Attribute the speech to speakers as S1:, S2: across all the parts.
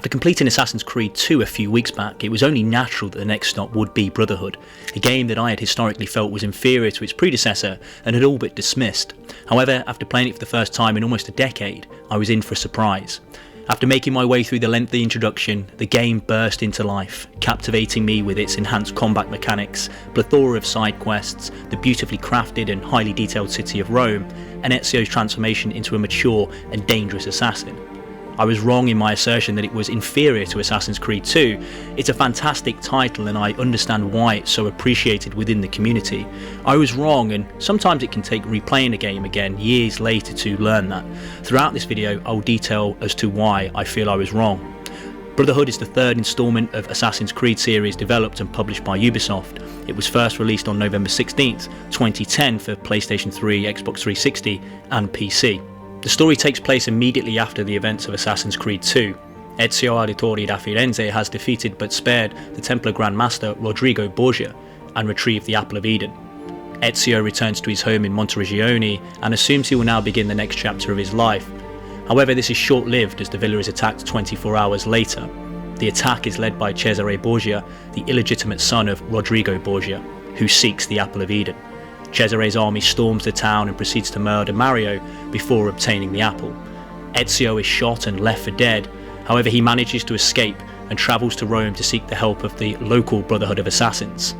S1: After completing Assassin's Creed 2 a few weeks back, it was only natural that the next stop would be Brotherhood, a game that I had historically felt was inferior to its predecessor and had all but dismissed. However, after playing it for the first time in almost a decade, I was in for a surprise. After making my way through the lengthy introduction, the game burst into life, captivating me with its enhanced combat mechanics, plethora of side quests, the beautifully crafted and highly detailed city of Rome, and Ezio's transformation into a mature and dangerous assassin. I was wrong in my assertion that it was inferior to Assassin's Creed 2. It's a fantastic title and I understand why it's so appreciated within the community. I was wrong, and sometimes it can take replaying a game again years later to learn that. Throughout this video I'll detail as to why I feel I was wrong. Brotherhood is the third installment of Assassin's Creed series developed and published by Ubisoft. It was first released on November 16th, 2010 for PlayStation 3, Xbox 360 and PC. The story takes place immediately after the events of Assassin's Creed 2. Ezio Auditore da Firenze has defeated but spared the Templar Grand Master Rodrigo Borgia and retrieved the Apple of Eden. Ezio returns to his home in Monteregione and assumes he will now begin the next chapter of his life. However, this is short-lived as the villa is attacked 24 hours later. The attack is led by Cesare Borgia, the illegitimate son of Rodrigo Borgia, who seeks the Apple of Eden. Cesare's army storms the town and proceeds to murder Mario before obtaining the apple. Ezio is shot and left for dead, however he manages to escape and travels to Rome to seek the help of the local Brotherhood of Assassins.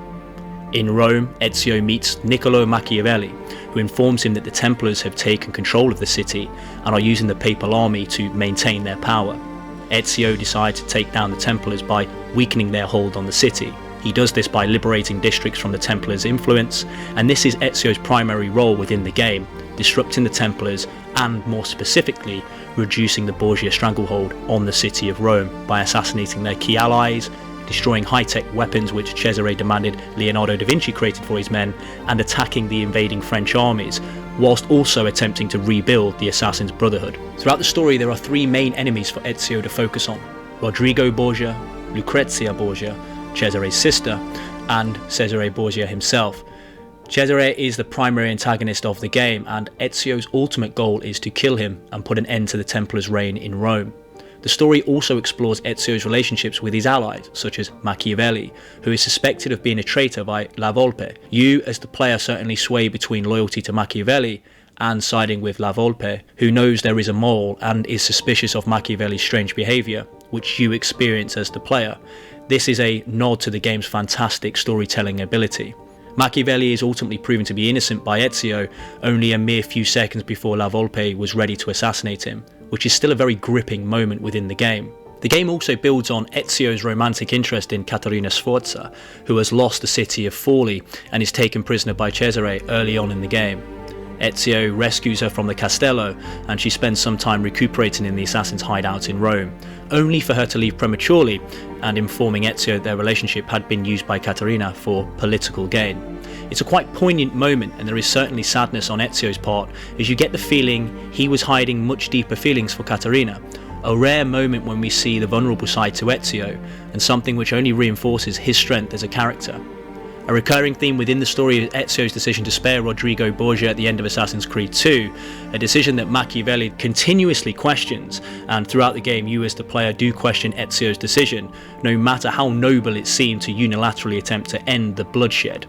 S1: In Rome, Ezio meets Niccolò Machiavelli, who informs him that the Templars have taken control of the city and are using the papal army to maintain their power. Ezio decides to take down the Templars by weakening their hold on the city. He does this by liberating districts from the Templars' influence, and this is Ezio's primary role within the game, disrupting the Templars and, more specifically, reducing the Borgia stranglehold on the city of Rome by assassinating their key allies, destroying high-tech weapons which Cesare demanded Leonardo da Vinci created for his men, and attacking the invading French armies, whilst also attempting to rebuild the Assassin's Brotherhood. Throughout the story there are three main enemies for Ezio to focus on: Rodrigo Borgia, Lucrezia Borgia, Cesare's sister, and Cesare Borgia himself. Cesare is the primary antagonist of the game, and Ezio's ultimate goal is to kill him and put an end to the Templars' reign in Rome. The story also explores Ezio's relationships with his allies, such as Machiavelli, who is suspected of being a traitor by La Volpe. You, as the player, certainly sway between loyalty to Machiavelli and siding with La Volpe, who knows there is a mole and is suspicious of Machiavelli's strange behaviour, which you experience as the player. This is a nod to the game's fantastic storytelling ability. Machiavelli is ultimately proven to be innocent by Ezio only a mere few seconds before La Volpe was ready to assassinate him, which is still a very gripping moment within the game. The game also builds on Ezio's romantic interest in Caterina Sforza, who has lost the city of Forli and is taken prisoner by Cesare early on in the game. Ezio rescues her from the castello, and she spends some time recuperating in the assassin's hideout in Rome, only for her to leave prematurely and informing Ezio their relationship had been used by Caterina for political gain. It's a quite poignant moment, and there is certainly sadness on Ezio's part, as you get the feeling he was hiding much deeper feelings for Caterina, a rare moment when we see the vulnerable side to Ezio, and something which only reinforces his strength as a character. A recurring theme within the story is Ezio's decision to spare Rodrigo Borgia at the end of Assassin's Creed 2, a decision that Machiavelli continuously questions, and throughout the game you as the player do question Ezio's decision, no matter how noble it seemed to unilaterally attempt to end the bloodshed.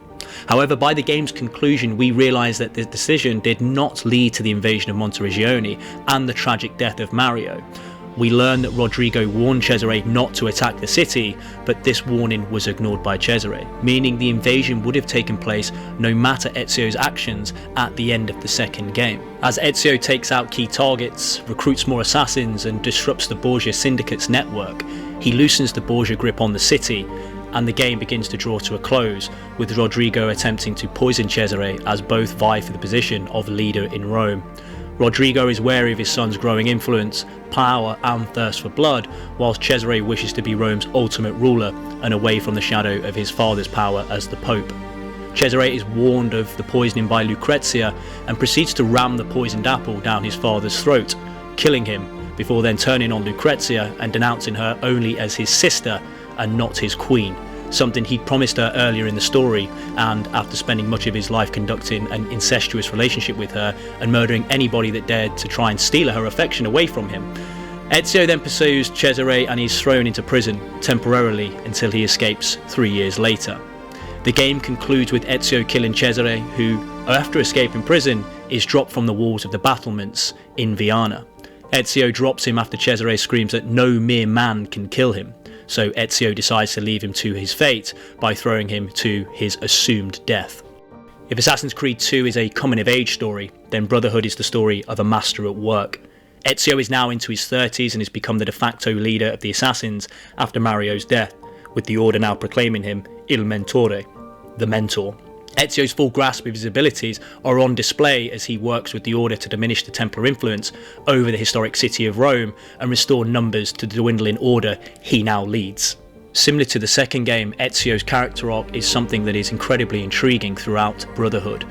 S1: However, by the game's conclusion we realise that this decision did not lead to the invasion of Monteregione and the tragic death of Mario. We learn that Rodrigo warned Cesare not to attack the city, but this warning was ignored by Cesare, meaning the invasion would have taken place no matter Ezio's actions at the end of the second game. As Ezio takes out key targets, recruits more assassins and disrupts the Borgia Syndicate's network, he loosens the Borgia grip on the city, and the game begins to draw to a close, with Rodrigo attempting to poison Cesare as both vie for the position of leader in Rome. Rodrigo is wary of his son's growing influence, power and thirst for blood, whilst Cesare wishes to be Rome's ultimate ruler and away from the shadow of his father's power as the Pope. Cesare is warned of the poisoning by Lucrezia and proceeds to ram the poisoned apple down his father's throat, killing him, before then turning on Lucrezia and denouncing her only as his sister and not his queen, something he'd promised her earlier in the story, and after spending much of his life conducting an incestuous relationship with her and murdering anybody that dared to try and steal her affection away from him. Ezio then pursues Cesare and he's thrown into prison temporarily until he escapes 3 years later. The game concludes with Ezio killing Cesare, who, after escaping prison, is dropped from the walls of the battlements in Viana. Ezio drops him after Cesare screams that no mere man can kill him, so Ezio decides to leave him to his fate by throwing him to his assumed death. If Assassin's Creed 2 is a coming-of-age story, then Brotherhood is the story of a master at work. Ezio is now into his 30s and has become the de facto leader of the Assassins after Mario's death, with the Order now proclaiming him Il Mentore, the mentor. Ezio's full grasp of his abilities are on display as he works with the Order to diminish the Templar influence over the historic city of Rome and restore numbers to the dwindling Order he now leads. Similar to the second game, Ezio's character arc is something that is incredibly intriguing throughout Brotherhood.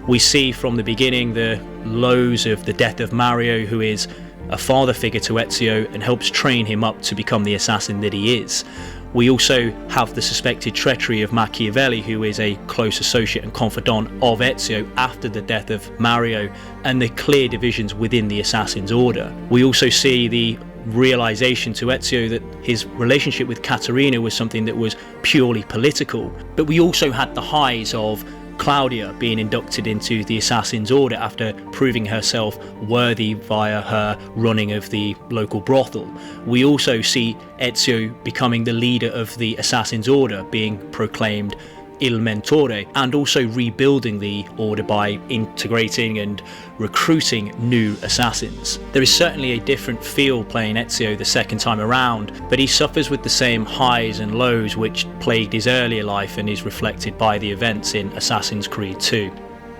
S1: We see from the beginning the lows of the death of Mario, who is a father figure to Ezio and helps train him up to become the assassin that he is. We also have the suspected treachery of Machiavelli, who is a close associate and confidant of Ezio after the death of Mario, and the clear divisions within the Assassin's Order. We also see the realization to Ezio that his relationship with Caterina was something that was purely political, but we also had the highs of Claudia being inducted into the Assassin's Order after proving herself worthy via her running of the local brothel. We also see Ezio becoming the leader of the Assassin's Order, being proclaimed Il Mentore, and also rebuilding the Order by integrating and recruiting new assassins. There is certainly a different feel playing Ezio the second time around, but he suffers with the same highs and lows which plagued his earlier life and is reflected by the events in Assassin's Creed 2.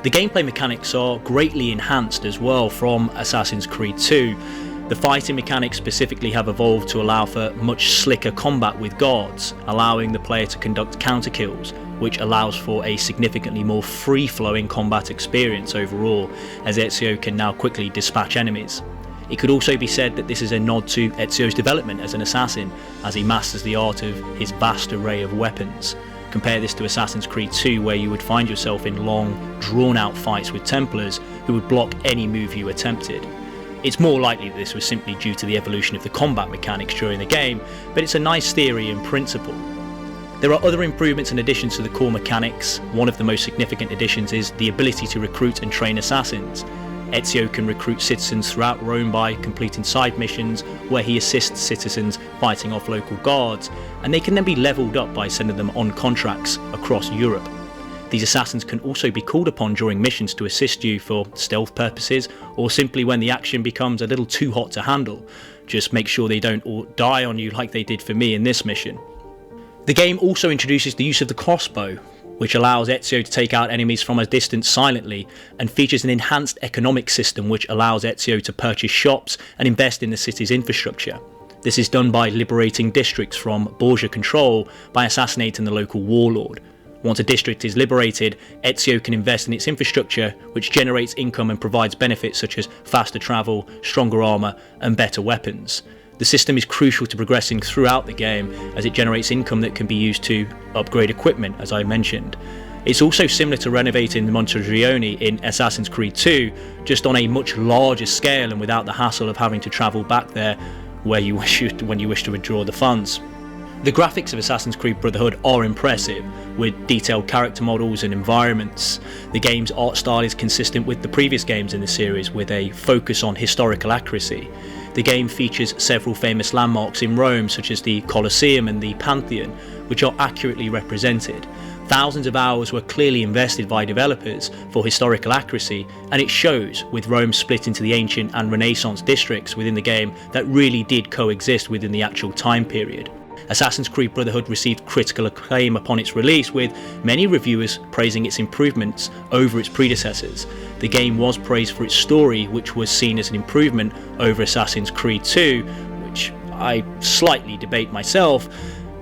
S1: The gameplay mechanics are greatly enhanced as well from Assassin's Creed 2. The fighting mechanics specifically have evolved to allow for much slicker combat with guards, allowing the player to conduct counter kills, which allows for a significantly more free-flowing combat experience overall, as Ezio can now quickly dispatch enemies. It could also be said that this is a nod to Ezio's development as an assassin, as he masters the art of his vast array of weapons. Compare this to Assassin's Creed 2, where you would find yourself in long, drawn-out fights with Templars who would block any move you attempted. It's more likely that this was simply due to the evolution of the combat mechanics during the game, but it's a nice theory in principle. There are other improvements and additions to the core mechanics. One of the most significant additions is the ability to recruit and train assassins. Ezio can recruit citizens throughout Rome by completing side missions where he assists citizens fighting off local guards, and they can then be leveled up by sending them on contracts across Europe. These assassins can also be called upon during missions to assist you for stealth purposes, or simply when the action becomes a little too hot to handle. Just make sure they don't all die on you like they did for me in this mission. The game also introduces the use of the crossbow, which allows Ezio to take out enemies from a distance silently, and features an enhanced economic system which allows Ezio to purchase shops and invest in the city's infrastructure. This is done by liberating districts from Borgia control by assassinating the local warlord. Once a district is liberated, Ezio can invest in its infrastructure, which generates income and provides benefits such as faster travel, stronger armour and better weapons. The system is crucial to progressing throughout the game, as it generates income that can be used to upgrade equipment, as I mentioned. It's also similar to renovating Montreal in Assassin's Creed 2, just on a much larger scale and without the hassle of having to travel back there when you wish to withdraw the funds. The graphics of Assassin's Creed Brotherhood are impressive, with detailed character models and environments. The game's art style is consistent with the previous games in the series, with a focus on historical accuracy. The game features several famous landmarks in Rome, such as the Colosseum and the Pantheon, which are accurately represented. Thousands of hours were clearly invested by developers for historical accuracy, and it shows, with Rome split into the ancient and Renaissance districts within the game that really did coexist within the actual time period. Assassin's Creed Brotherhood received critical acclaim upon its release, with many reviewers praising its improvements over its predecessors. The game was praised for its story, which was seen as an improvement over Assassin's Creed 2, which I slightly debate myself,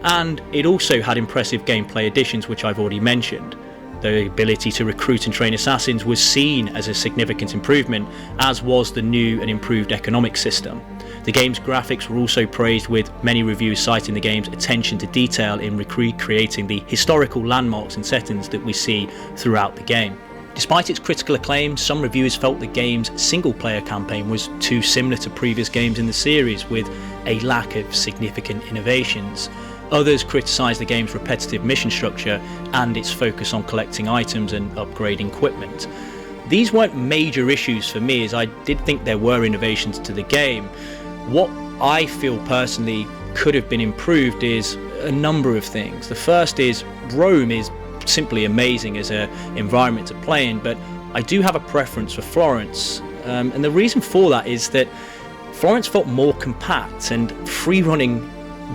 S1: and it also had impressive gameplay additions, which I've already mentioned. The ability to recruit and train assassins was seen as a significant improvement, as was the new and improved economic system. The game's graphics were also praised, with many reviews citing the game's attention to detail in recreating the historical landmarks and settings that we see throughout the game. Despite its critical acclaim, some reviewers felt the game's single-player campaign was too similar to previous games in the series, with a lack of significant innovations. Others criticised the game's repetitive mission structure and its focus on collecting items and upgrading equipment. These weren't major issues for me, as I did think there were innovations to the game. What I feel personally could have been improved is a number of things. The first is Rome is simply amazing as an environment to play in, but I do have a preference for Florence, and the reason for that is that Florence felt more compact, and free running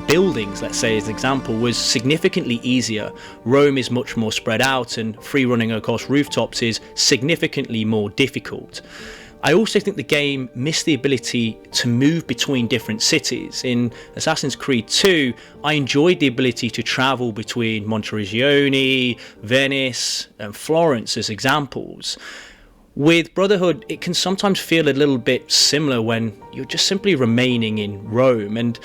S1: buildings, let's say as an example, was significantly easier. Rome is much more spread out, and free running across rooftops is significantly more difficult. I also think the game missed the ability to move between different cities. In Assassin's Creed 2, I enjoyed the ability to travel between Monteriggioni, Venice, and Florence as examples. With Brotherhood, it can sometimes feel a little bit similar when you're just simply remaining in Rome. And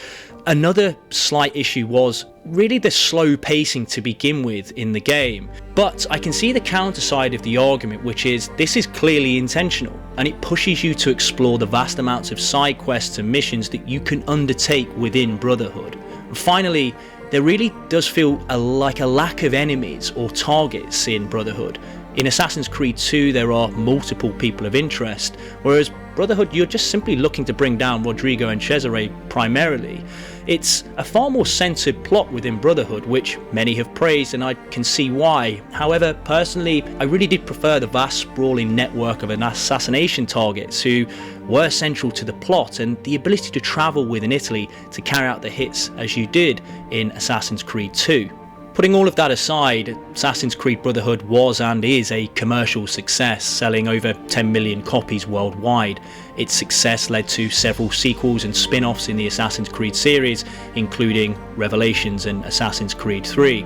S1: another slight issue was really the slow pacing to begin with in the game. But I can see the counter side of the argument, which is this is clearly intentional, and it pushes you to explore the vast amounts of side quests and missions that you can undertake within Brotherhood. And finally, there really does feel like a lack of enemies or targets in Brotherhood. In Assassin's Creed 2 there are multiple people of interest, whereas Brotherhood you're just simply looking to bring down Rodrigo and Cesare primarily. It's a far more centred plot within Brotherhood, which many have praised, and I can see why. However, personally, I really did prefer the vast sprawling network of assassination targets who were central to the plot, and the ability to travel within Italy to carry out the hits as you did in Assassin's Creed 2. Putting all of that aside, Assassin's Creed Brotherhood was and is a commercial success, selling over 10 million copies worldwide. Its success led to several sequels and spin-offs in the Assassin's Creed series, including Revelations and Assassin's Creed 3.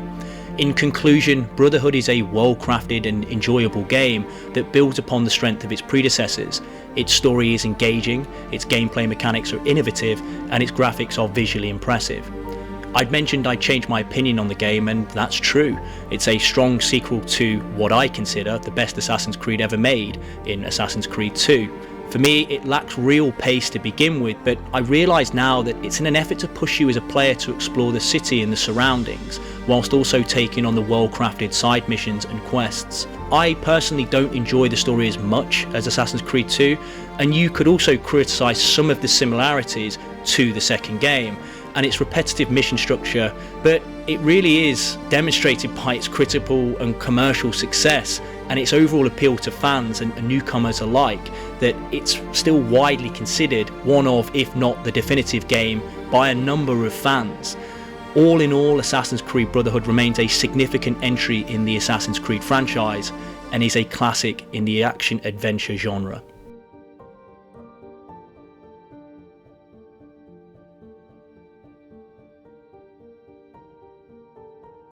S1: In conclusion, Brotherhood is a well-crafted and enjoyable game that builds upon the strength of its predecessors. Its story is engaging, its gameplay mechanics are innovative, and its graphics are visually impressive. I'd mentioned I'd changed my opinion on the game, and that's true. It's a strong sequel to what I consider the best Assassin's Creed ever made in Assassin's Creed 2. For me, it lacks real pace to begin with, but I realise now that it's in an effort to push you as a player to explore the city and the surroundings, whilst also taking on the well-crafted side missions and quests. I personally don't enjoy the story as much as Assassin's Creed 2, and you could also criticise some of the similarities to the second game and its repetitive mission structure, but it really is demonstrated by its critical and commercial success and its overall appeal to fans and newcomers alike, that it's still widely considered one of, if not the definitive game, by a number of fans. All in all, Assassin's Creed Brotherhood remains a significant entry in the Assassin's Creed franchise and is a classic in the action-adventure genre.